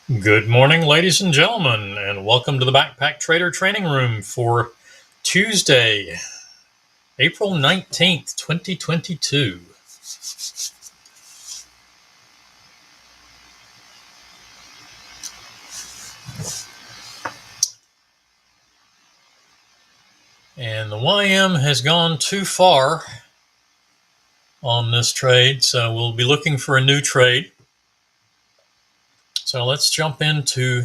Good morning, ladies and gentlemen, and welcome to the Backpacktrader training room for Tuesday, April 19th, 2022. And the YM has gone too far on this trade, so we'll be looking for a new trade. So let's jump into...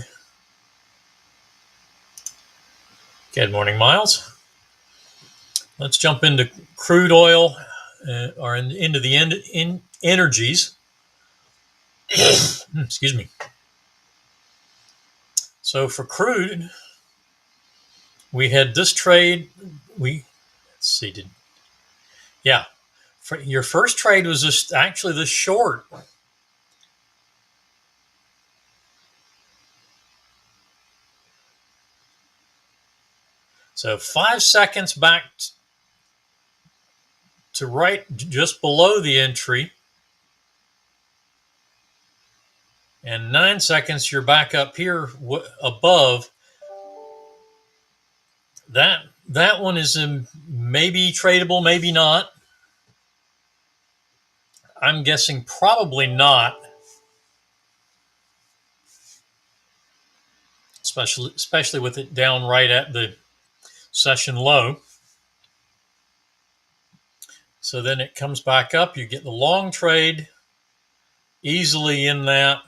Good morning, Miles. Let's jump into crude oil, or into the energies. Excuse me. So for crude, we had this trade. Let's see. Your first trade was just actually this short. So 5 seconds back to right just below the entry. And 9 seconds, you're back up here above. That one is maybe tradable, maybe not. I'm guessing probably not. Especially with it down right at the session low. So then it comes back up. You get the long trade easily in that.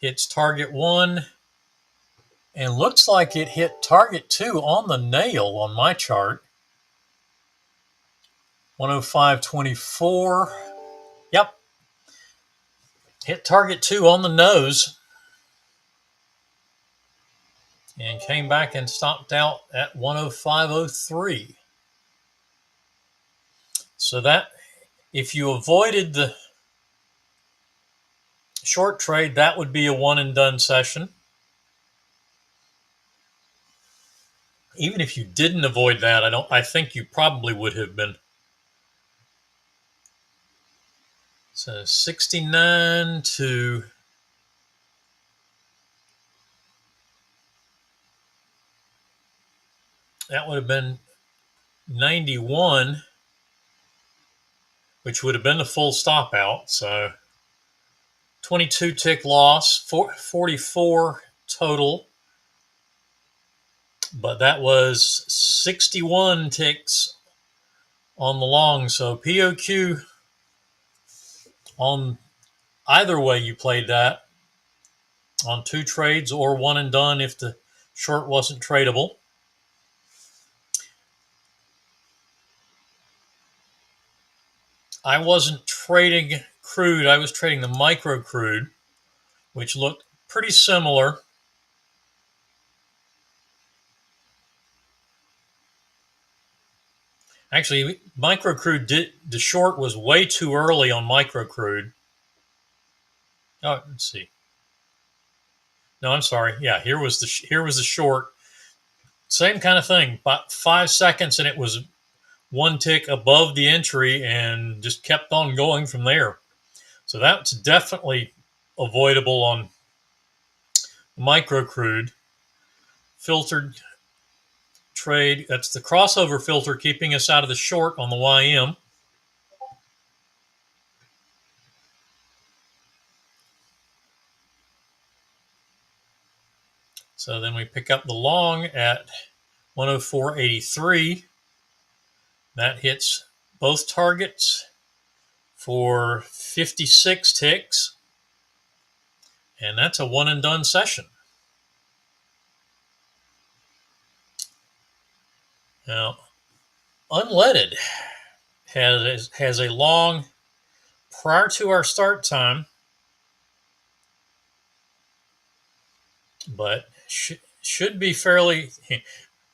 Hits target 1 and looks like it hit target 2 on the nail on my chart. 105.24. Yep. Hit target 2 on the nose and came back and stopped out at 105.03. So that, if you avoided the short trade, that would be a one and done session. Even if you didn't avoid that, I think you probably would have been. So 69 to that would have been 91, which would have been the full stop out. So 22 tick loss, 44 total. But that was 61 ticks on the long. So POQ on either way you played that, on 2 trades or one and done if the short wasn't tradable. I wasn't trading crude. I was trading the micro crude, which looked pretty similar. Actually, micro crude the short was way too early on micro crude. Oh, let's see. No, I'm sorry. Yeah, here was the short. Same kind of thing. About 5 seconds, and it was 1 tick above the entry, and just kept on going from there. So that's definitely avoidable on micro crude. Filtered trade, that's the crossover filter keeping us out of the short on the YM. So then we pick up the long at 104.83. That hits both targets for 56 ticks. And that's a one and done session. Now, unleaded has a long prior to our start time, but should be fairly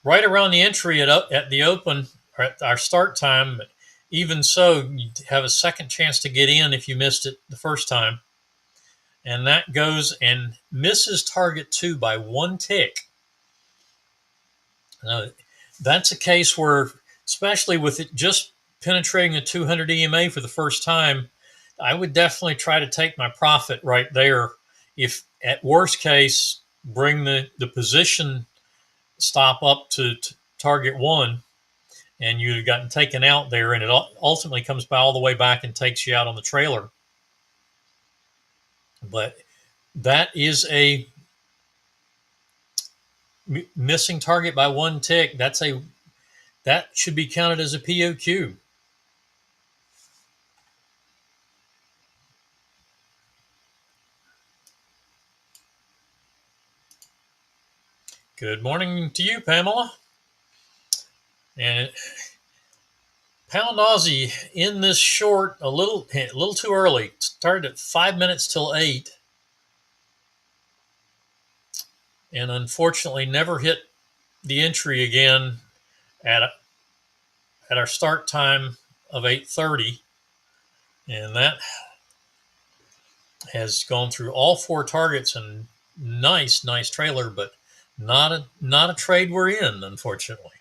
right around the entry at the open or at our start time. But even so, you have a second chance to get in if you missed it the first time. And that goes and misses target 2 by 1 tick. Now, that's a case where, especially with it just penetrating the 200 EMA for the first time, I would definitely try to take my profit right there if at worst case, bring the position stop up to target 1, and you'd have gotten taken out there, and it ultimately comes by all the way back and takes you out on the trailer. But that is a missing target by 1 tick. That should be counted as a POQ. Good morning to you, Pamela. And Pound Aussie in this short a little too early. Started at 5 minutes till 8, and unfortunately never hit the entry again at our start time of 8:30, and that has gone through all 4 targets and nice trailer, but not a trade we're in, unfortunately.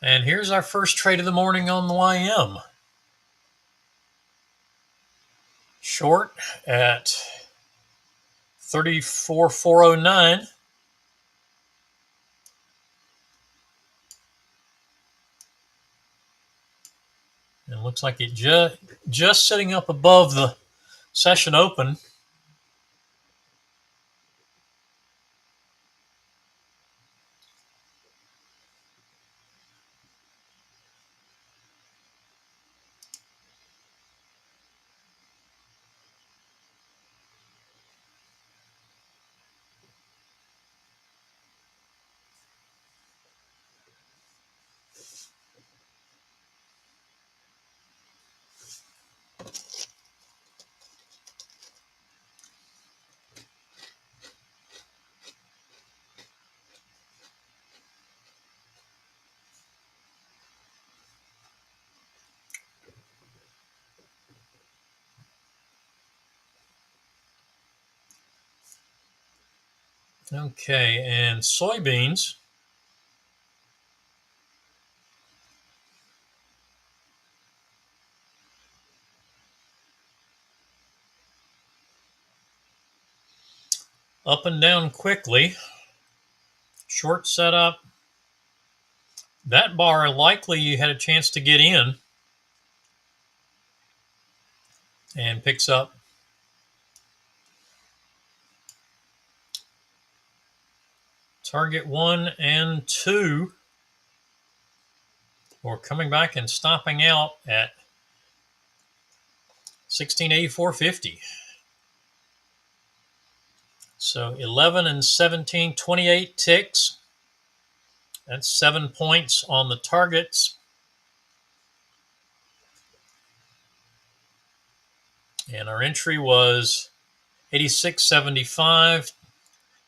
And here's our first trade of the morning on the YM. Short at 34,409. And looks like it just sitting up above the session open. Okay, and soybeans. Up and down quickly. Short setup. That bar, likely you had a chance to get in. And picks up target 1 and 2. Or coming back and stopping out at 1684.50. So 11 and 17, 28 ticks. That's 7 points on the targets. And our entry was 86.75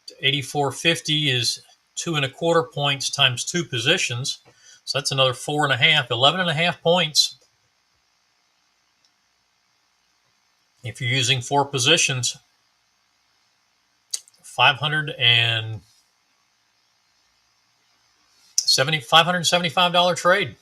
to 84.50 is 2 1/4 points times 2 positions. So that's another 4.5, 11.5 points. If you're using 4 positions, $575 trade.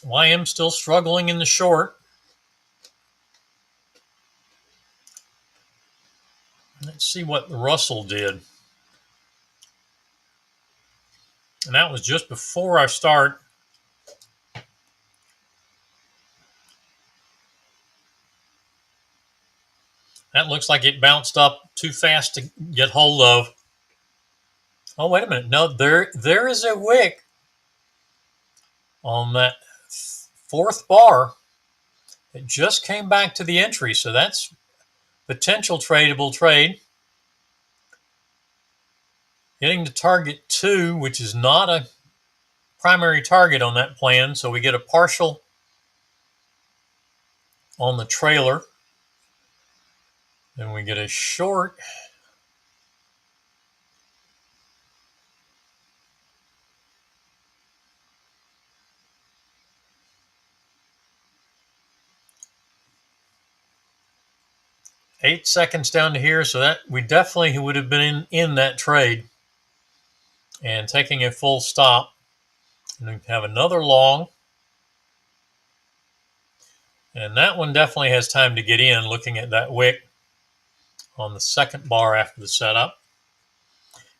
YM still struggling in the short. Let's see what Russell did. And that was just before our start. That looks like it bounced up too fast to get hold of. Oh, wait a minute. No, there is a wick on that 4th bar. It just came back to the entry, so that's potential tradable trade. Getting to target 2, which is not a primary target on that plan, so we get a partial on the trailer. Then we get a short. 8 seconds down to here, so that we definitely would have been in that trade and taking a full stop. And we have another long, and that one definitely has time to get in, looking at that wick on the second bar after the setup.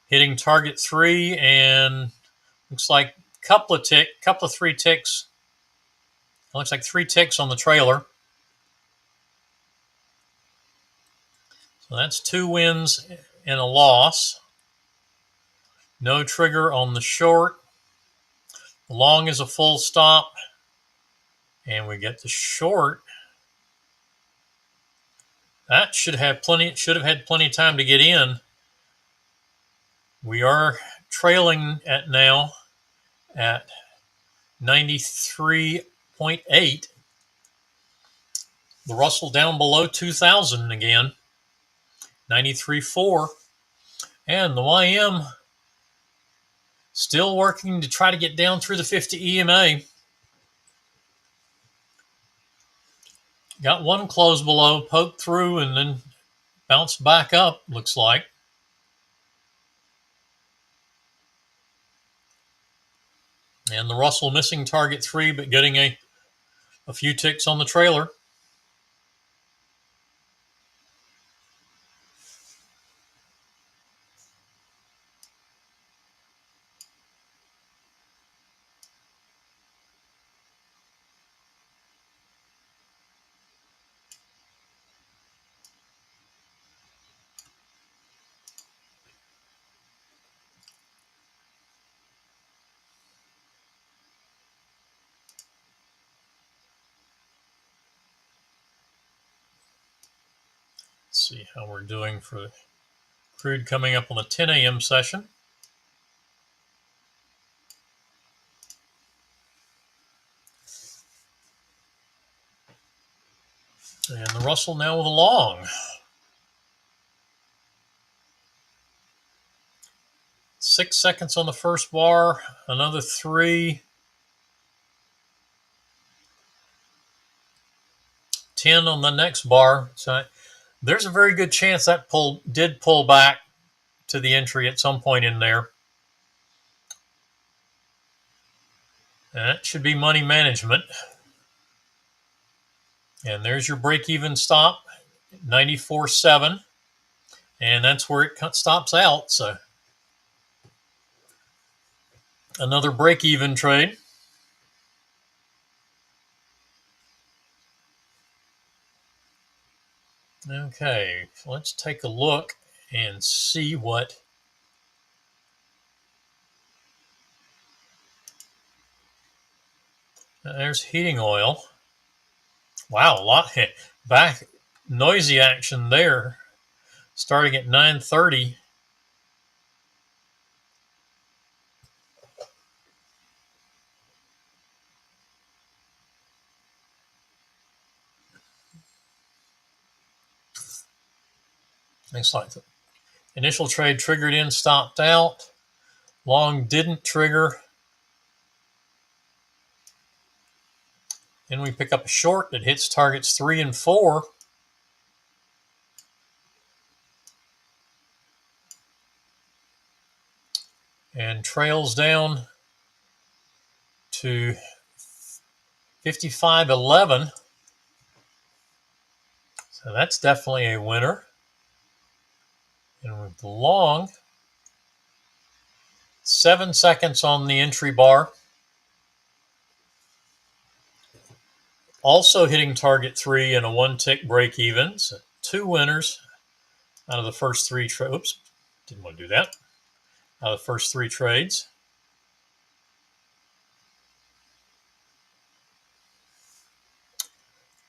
Hitting target 3, and looks like couple of 3 ticks. It looks like 3 ticks on the trailer. So that's 2 wins and a loss. No trigger on the short. The long is a full stop, and we get the short. That should have had plenty of time to get in. We are trailing at now at 93.8. The Russell down below 2,000 again, 93.4. And the YM still working to try to get down through the 50 EMA. Got one close below, poked through, and then bounced back up, looks like. And the Russell missing target 3, but getting a few ticks on the trailer. Let's see how we're doing for crude coming up on the 10 a.m. session. And the Russell now with a long. 6 seconds on the first bar, another 3. 10 on the next bar. So there's a very good chance that did pull back to the entry at some point in there. And that should be money management. And there's your break-even stop, 94.7. And that's where it stops out. So another break-even trade. Okay, let's take a look and see what there's heating oil. Wow, a lot back noisy action there, starting at 9:30. Looks like the initial trade triggered in, stopped out. Long didn't trigger. Then we pick up a short that hits targets 3 and 4. And trails down to 55.11. So that's definitely a winner. And with the long, 7 seconds on the entry bar. Also hitting target 3 and a 1-tick break even. So 2 winners out of the first 3 trades. Oops, didn't want to do that. Out of the first 3 trades.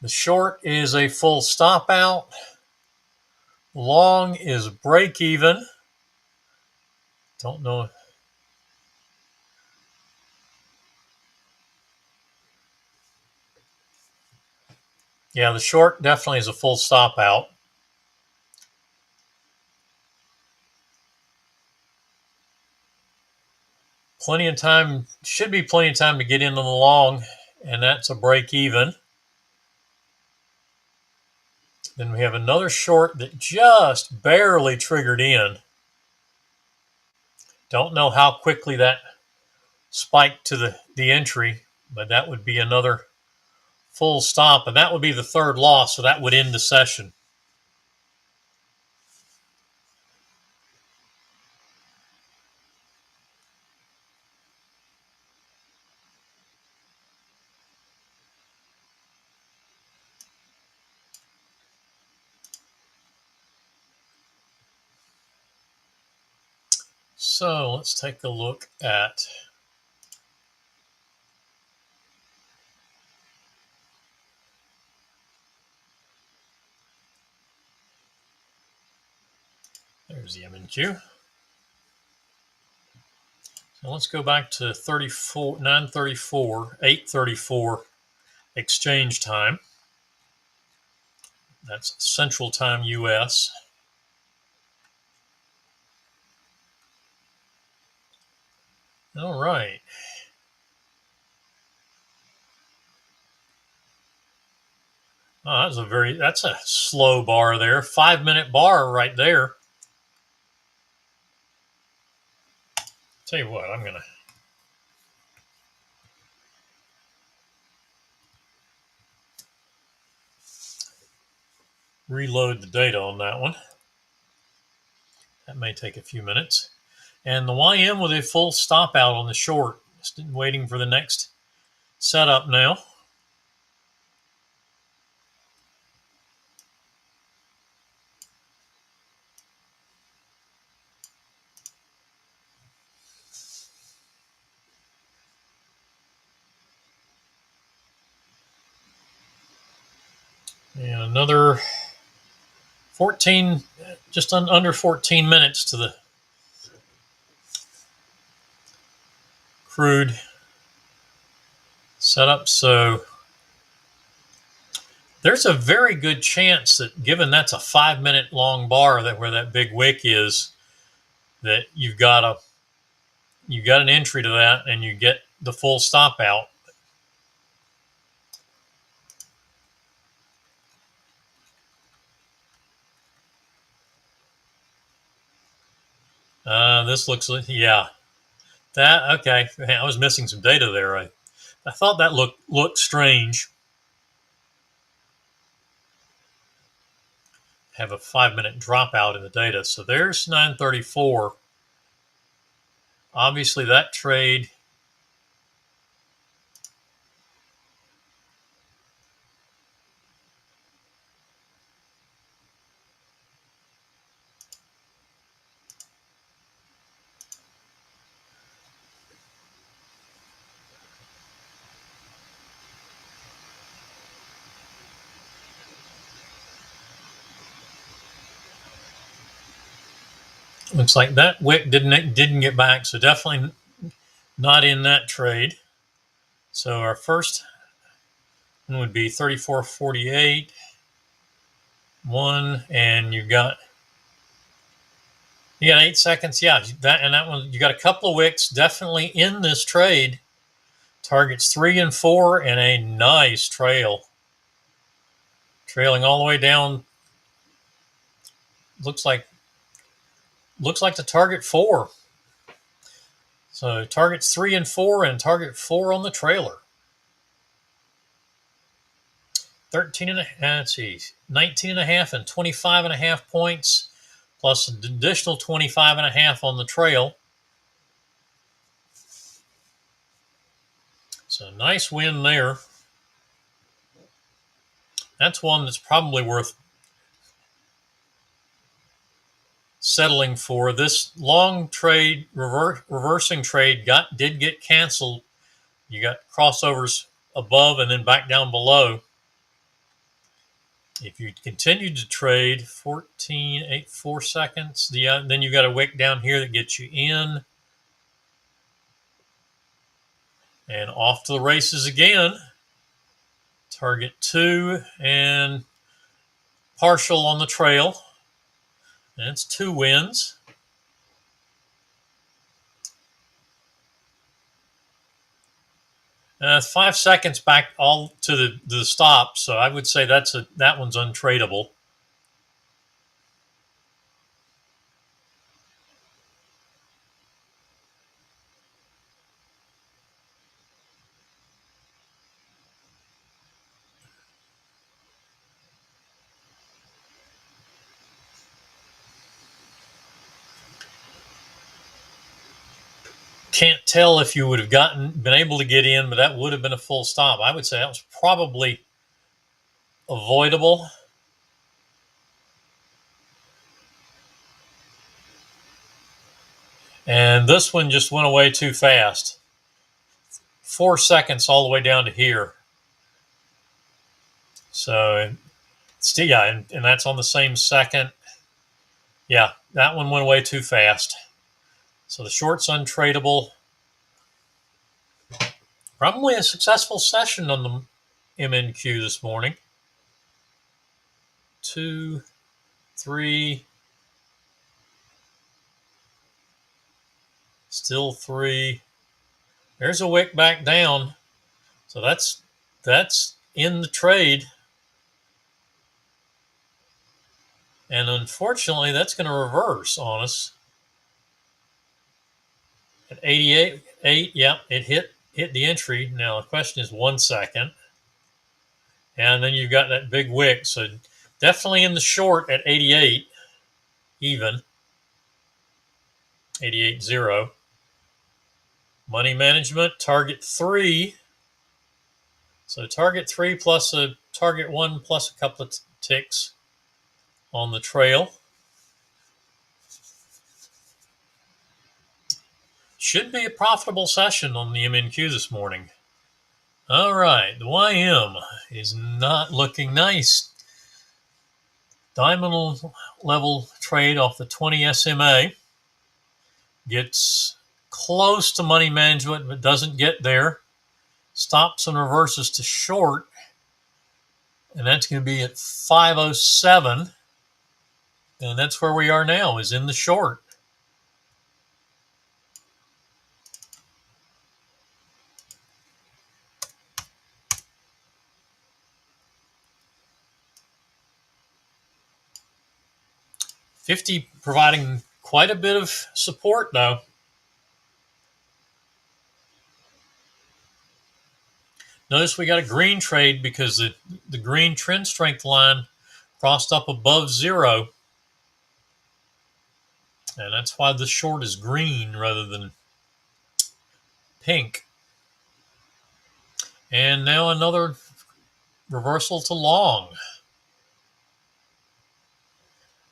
The short is a full stop out. Long is break even. Don't know. Yeah, the short definitely is a full stop out. Plenty of time, should be plenty of time to get into the long, and that's a break even. Then we have another short that just barely triggered in. Don't know how quickly that spiked to the entry, but that would be another full stop, and that would be the third loss, so that would end the session. So let's take a look at there's the MNQ. So let's go back to 934, 834 exchange time. That's Central Time US. All right. Oh, that's a slow bar there. 5-minute bar right there. Tell you what, I'm going to reload the data on that one. That may take a few minutes. And the YM with a full stop out on the short. Just waiting for the next setup now. And another 14, just under 14 minutes to the crude setup. So there's a very good chance that, given that's a 5-minute long bar, that where that big wick is, that you've got an entry to that and you get the full stop out. This looks like, yeah, that, okay. I was missing some data there. I thought that looked strange. Have a 5-minute dropout in the data. So there's 934. Obviously that trade looks like that wick didn't get back, so definitely not in that trade. So our first one would be 34.48, 1, and you got 8 seconds. Yeah, that one, you got a couple of wicks definitely in this trade. Targets 3 and 4 and a nice trail. Trailing all the way down. Looks like the target 4. So targets 3 and 4 and target 4 on the trailer. 13 and a half, let's see, 19 and a half and 25 and a half points, plus an additional 25 and a half on the trail. So nice win there. That's one that's probably worth settling for. This long trade, reversing trade did get canceled. You got crossovers above and then back down below. If you continue to trade 14.84 seconds, then you got a wick down here that gets you in. And off to the races again. Target 2 and partial on the trail. And it's 2 wins. It's 5 seconds back all to the stop, so I would say that one's untradeable. Can't tell if you would have been able to get in, but that would have been a full stop. I would say that was probably avoidable. And this one just went away too fast. 4 seconds all the way down to here. So, still, yeah, and that's on the same second. Yeah, that one went away too fast. So the short's untradeable. Probably a successful session on the MNQ this morning. 2, 3, still 3. There's a wick back down. So that's in the trade. And unfortunately, that's going to reverse on us. At 88, yeah, it hit the entry. Now the question is 1 second. And then you've got that big wick. So definitely in the short at 88, even. 88.0. Money management, target 3. So target 3 plus a target 1 plus a couple of ticks on the trail. Should be a profitable session on the MNQ this morning. All right, the YM is not looking nice. Diamond level trade off the 20 SMA. Gets close to money management, but doesn't get there. Stops and reverses to short. And that's going to be at 507. And that's where we are now, is in the short. $50 providing quite a bit of support, though. Notice we got a green trade because the green trend strength line crossed up above 0. And that's why the short is green rather than pink. And now another reversal to long.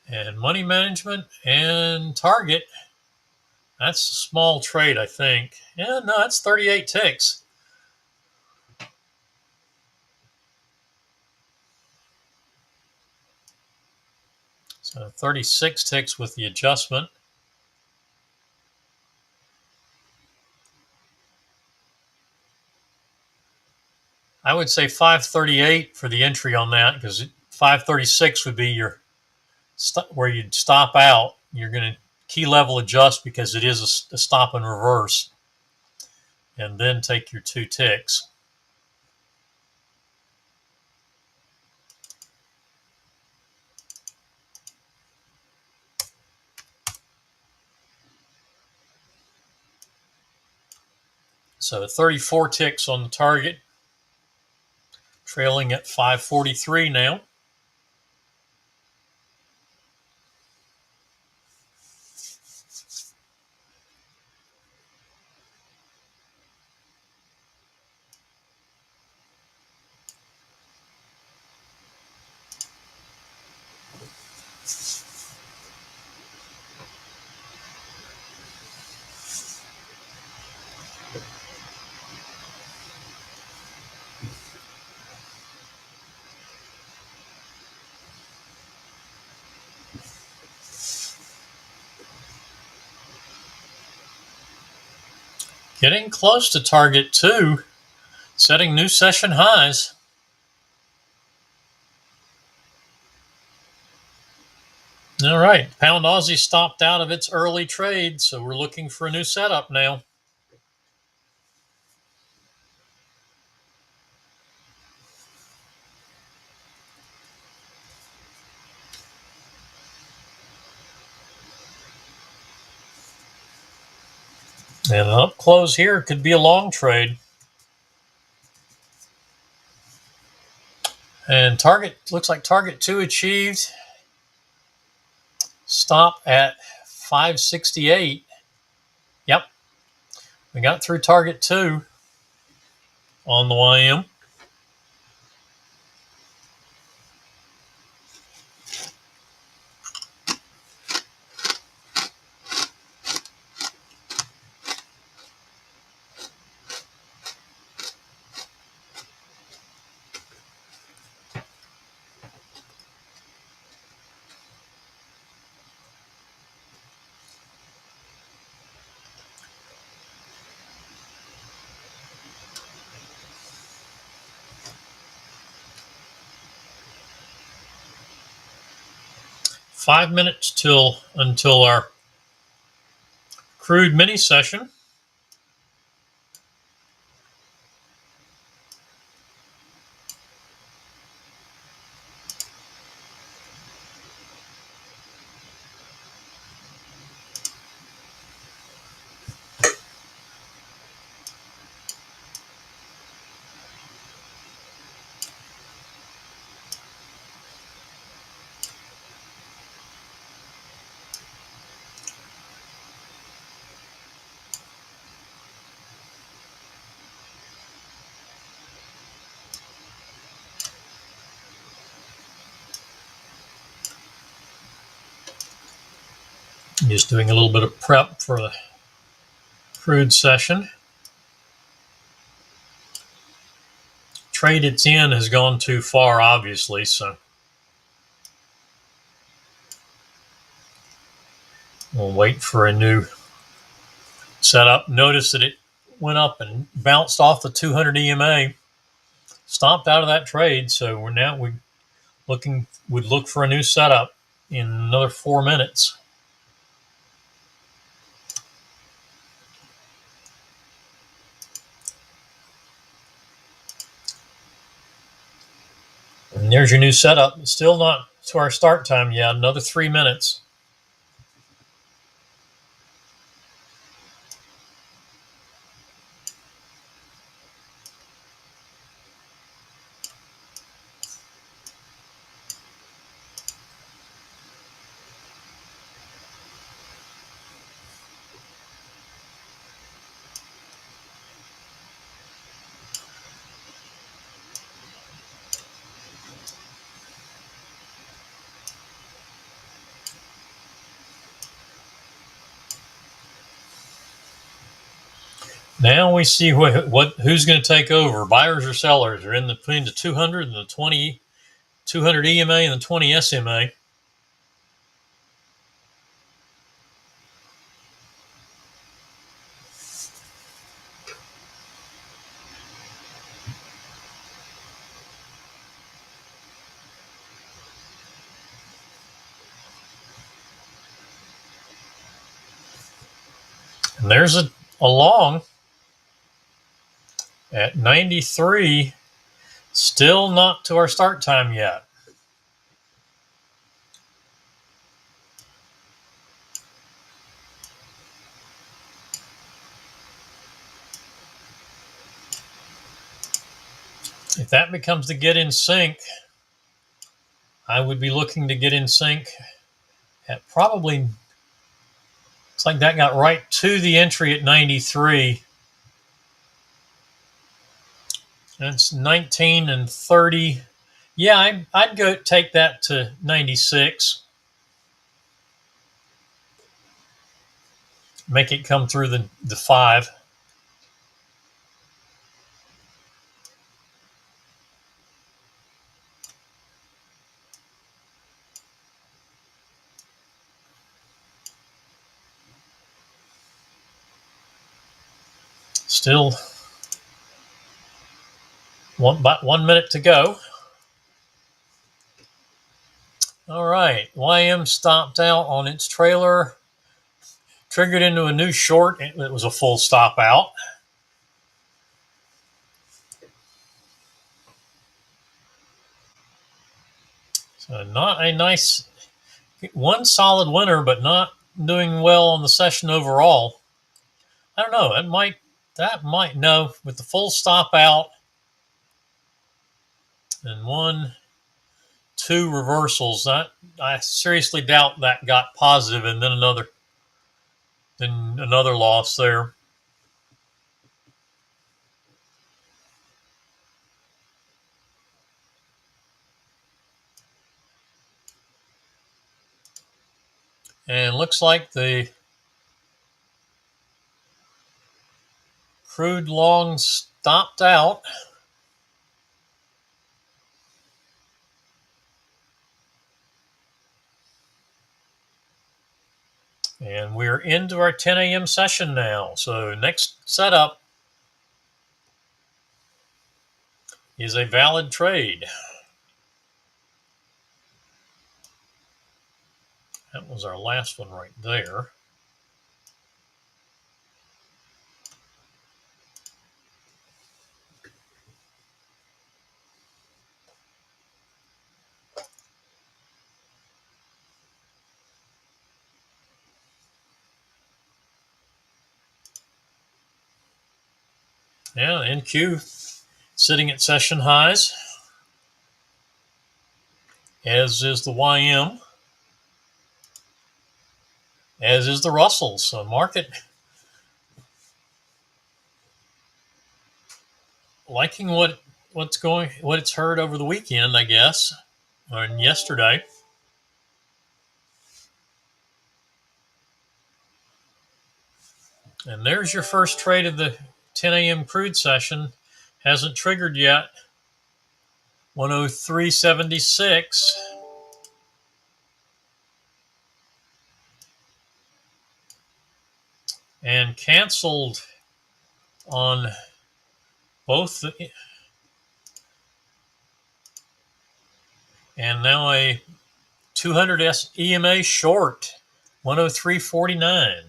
And money management and target. That's a small trade, I think. Yeah, no, that's 38 ticks. So 36 ticks with the adjustment. I would say 538 for the entry on that, because 536 would be your where you'd stop out. You're going to key level adjust because it is a stop and reverse, and then take your 2 ticks. So 34 ticks on the target, trailing at 543 now. Getting close to target 2, setting new session highs. All right, Pound Aussie stopped out of its early trade, so we're looking for a new setup now. And an up close here could be a long trade. And target, looks like target 2 achieved. Stop at 568. Yep. We got through target 2 on the YM. Five minutes until our crude mini session. Just doing a little bit of prep for the crude session. Trade it's in has gone too far, obviously, so we'll wait for a new setup. Notice that it went up and bounced off the 200 EMA, stomped out of that trade, so we would look for a new setup in another 4 minutes. And there's your new setup. Still not to our start time yet. Another 3 minutes. Now we see who's going to take over. Buyers or sellers are in between the 200 and the 200 EMA and the 20 SMA. And there's a long at 93. Still not to our start time yet. If that becomes the get in sync, I would be looking to get in sync at probably, it's like that got right to the entry at 93. That's 19 and 30. Yeah, I'd go take that to 96. Make it come through the 5. Still about 1 minute to go. All right, YM stopped out on its trailer, triggered into a new short. It was a full stop out. So not a nice, one solid winner, but not doing well on the session overall. I don't know. No, with the full stop out and 1, 2 reversals. I seriously doubt that got positive, and then another loss there. And looks like the crude long stopped out. And we're into our 10 a.m. session now. So next setup is a valid trade. That was our last one right there. Yeah, NQ sitting at session highs, as is the YM, as is the Russell. So market liking what it's heard over the weekend, I guess, or yesterday. And there's your first trade of the 10 a.m. crude session. Hasn't triggered yet. 103.76. And canceled on both the, and now a 200 EMA short, 103.49.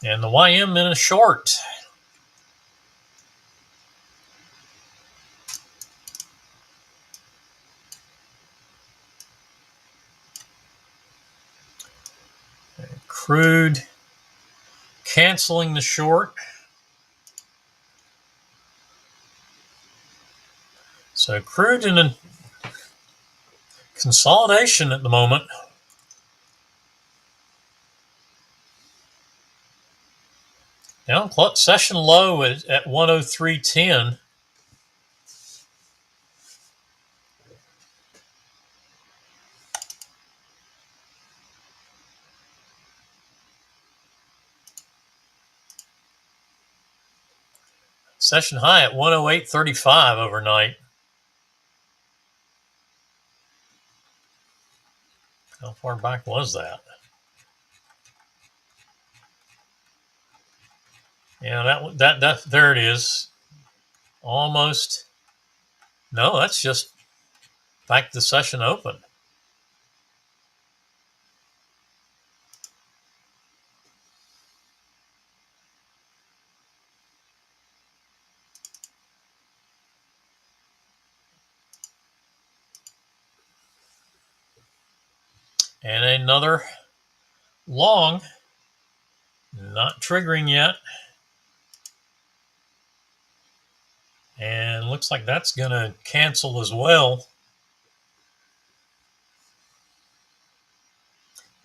And the YM in a short. Crude canceling the short. So crude in a consolidation at the moment. Down session low at 103.10. Session high at 108.35 overnight. How far back was that? Yeah, that there it is. Almost. No, that's just back to the session open. And another long, not triggering yet. And looks like that's going to cancel as well.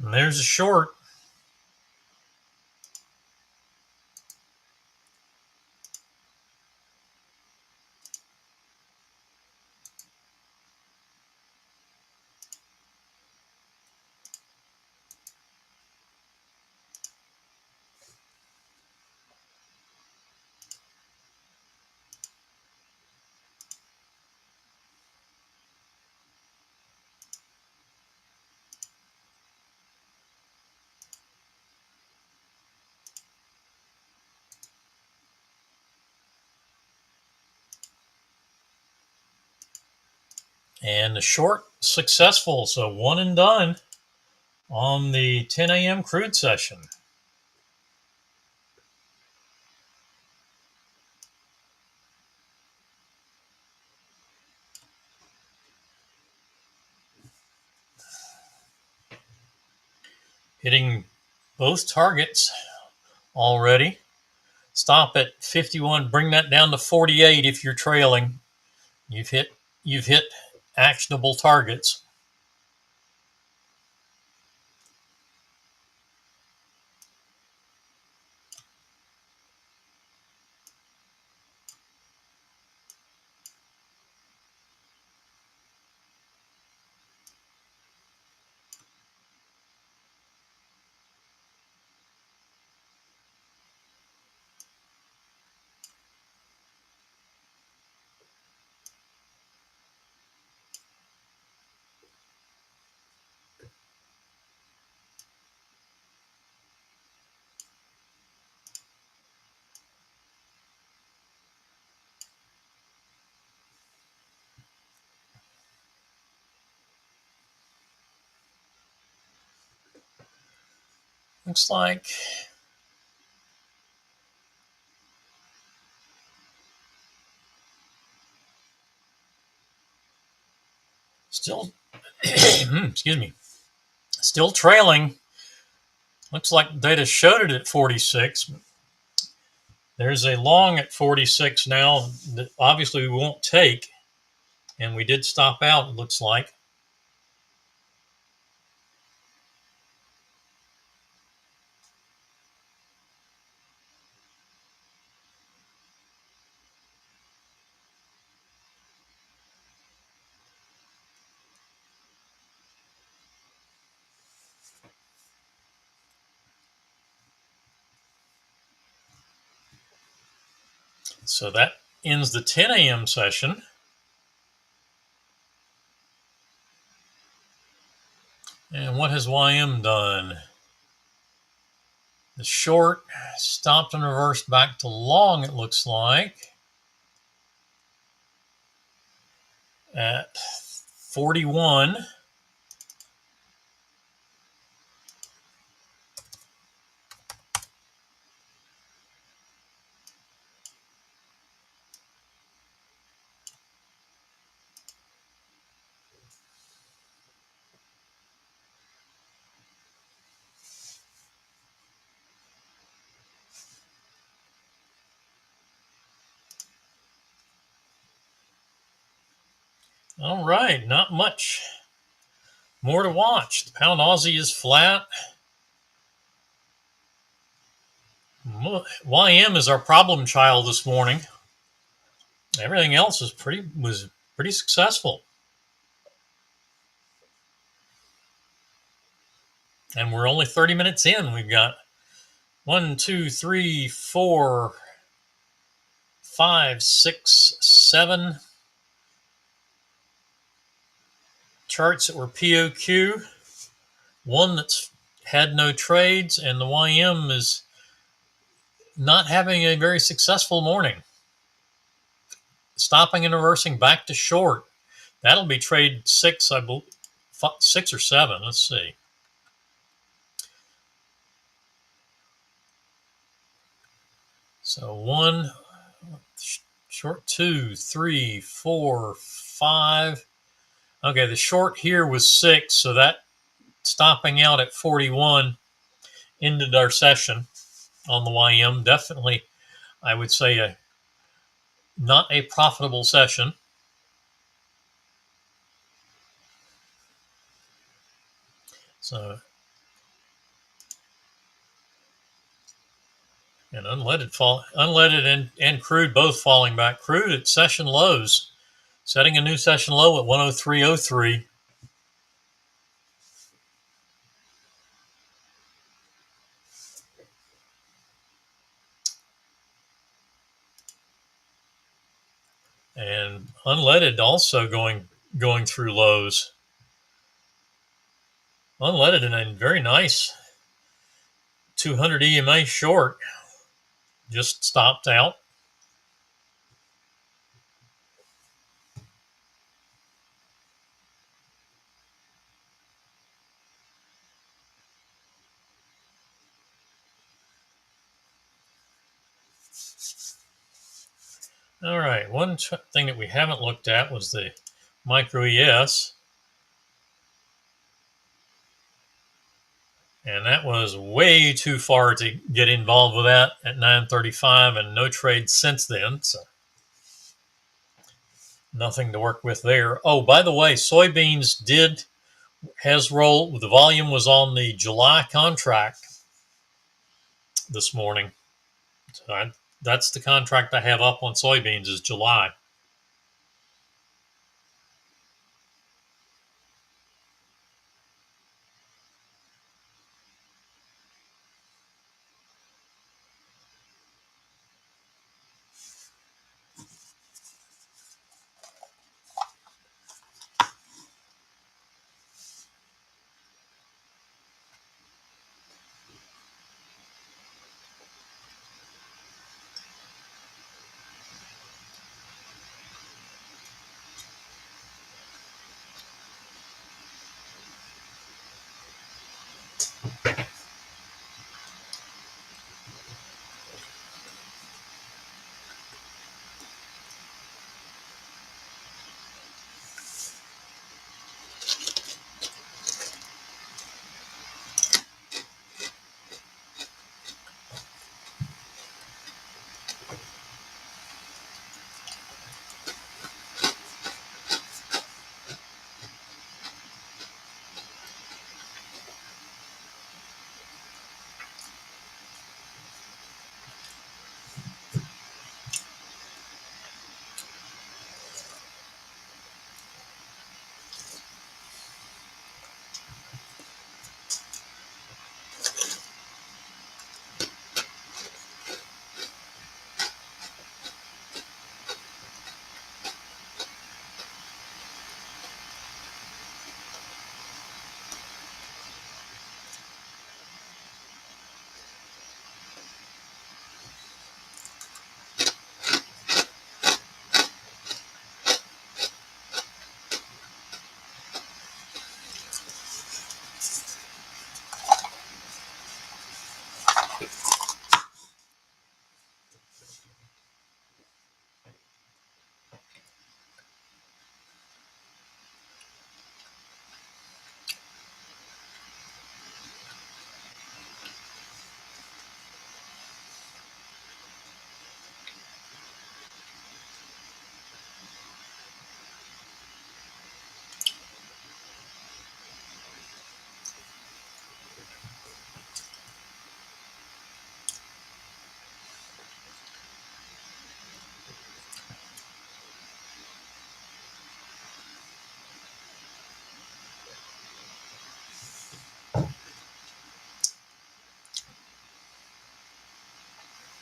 And there's a short. And the short successful. So one and done on the 10 a.m. crude session. Hitting both targets already. Stop at 51. Bring that down to 48 if you're trailing. You've hit actionable targets. Looks like still, excuse me, still trailing. Looks like data showed it at 46. There's a long at 46 now that obviously we won't take, and we did stop out, it looks like. So that ends the 10 a.m. session. And what has YM done? The short stopped and reversed back to long, it looks like, at 41. All right, not much more to watch. The pound Aussie is flat. YM is our problem child this morning. Everything else was pretty successful. And we're only 30 minutes in. We've got 1, 2, 3, 4, 5, 6, 7 charts that were POQ. One that's had no trades, and the YM is not having a very successful morning. Stopping and reversing back to short. That'll be trade 6, I believe, 6 or 7. Let's see. So 1, short 2, 3, 4, 5. Okay, the short here was 6, so that stopping out at 41 ended our session on the YM. Definitely, I would say, not a profitable session. So, and unleaded and crude both falling back. Crude at session lows, setting a new session low at 103.03. And unleaded also going through lows. Unleaded in a very nice 200 EMA short, just stopped out. All right, one thing that we haven't looked at was the micro ES. And that was way too far to get involved with that at 9:35, and no trade since then. So nothing to work with there. Oh, by the way, soybeans has rolled. The volume was on the July contract this morning. So that's the contract I have up on soybeans is July.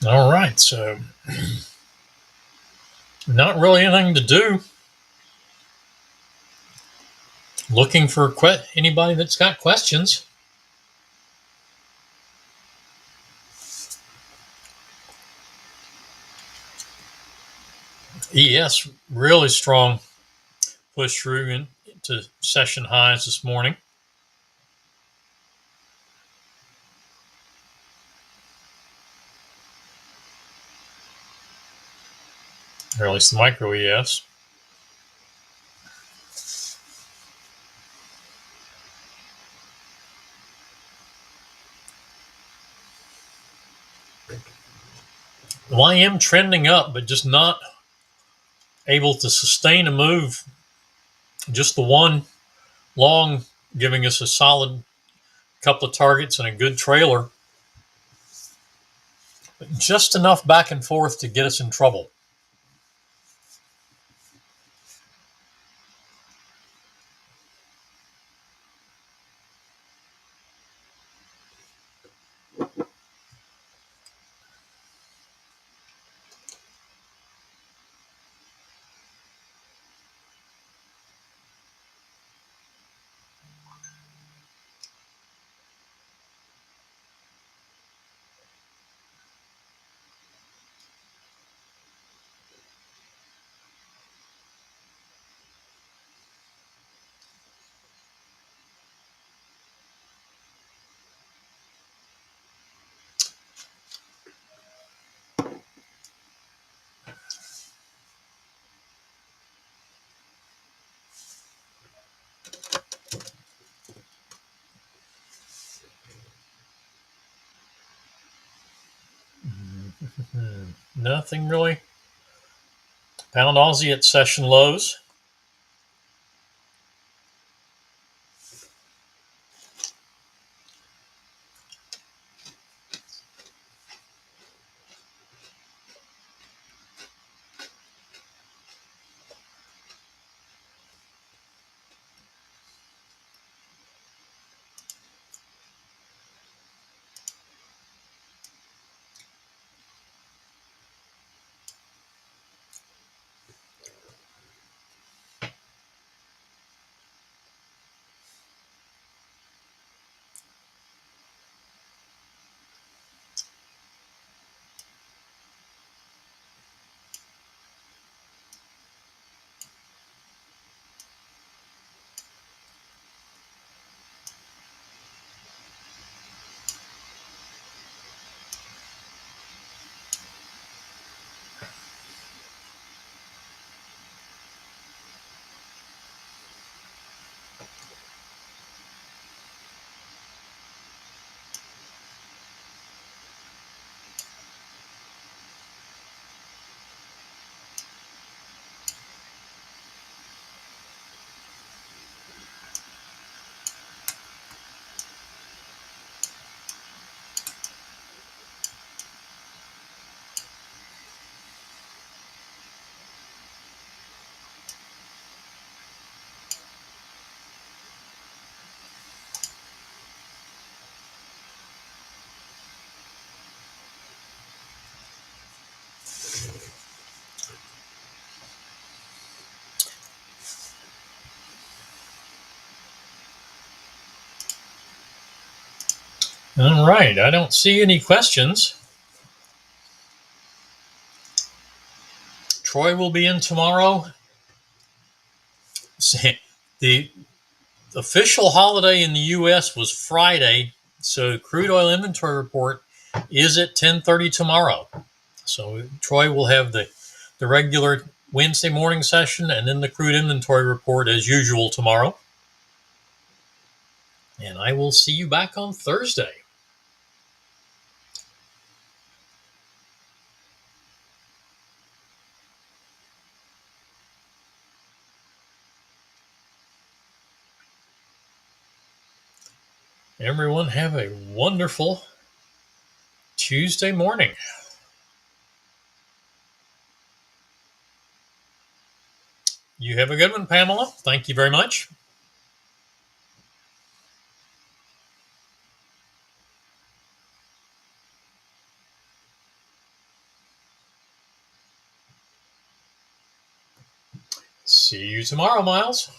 All right, so not really anything to do. Looking for anybody that's got questions. ES really strong push through into session highs this morning. Or at least the micro ES. YM trending up, but just not able to sustain a move. Just the one long giving us a solid couple of targets and a good trailer. But just enough back and forth to get us in trouble. Nothing really. Pound Aussie at session lows. All right, I don't see any questions. Troy will be in tomorrow. The official holiday in the U.S. was Friday, so crude oil inventory report is at 10:30 tomorrow. So Troy will have the regular Wednesday morning session and then the crude inventory report as usual tomorrow. And I will see you back on Thursday. Everyone have a wonderful Tuesday morning. You have a good one, Pamela. Thank you very much. See you tomorrow, Miles.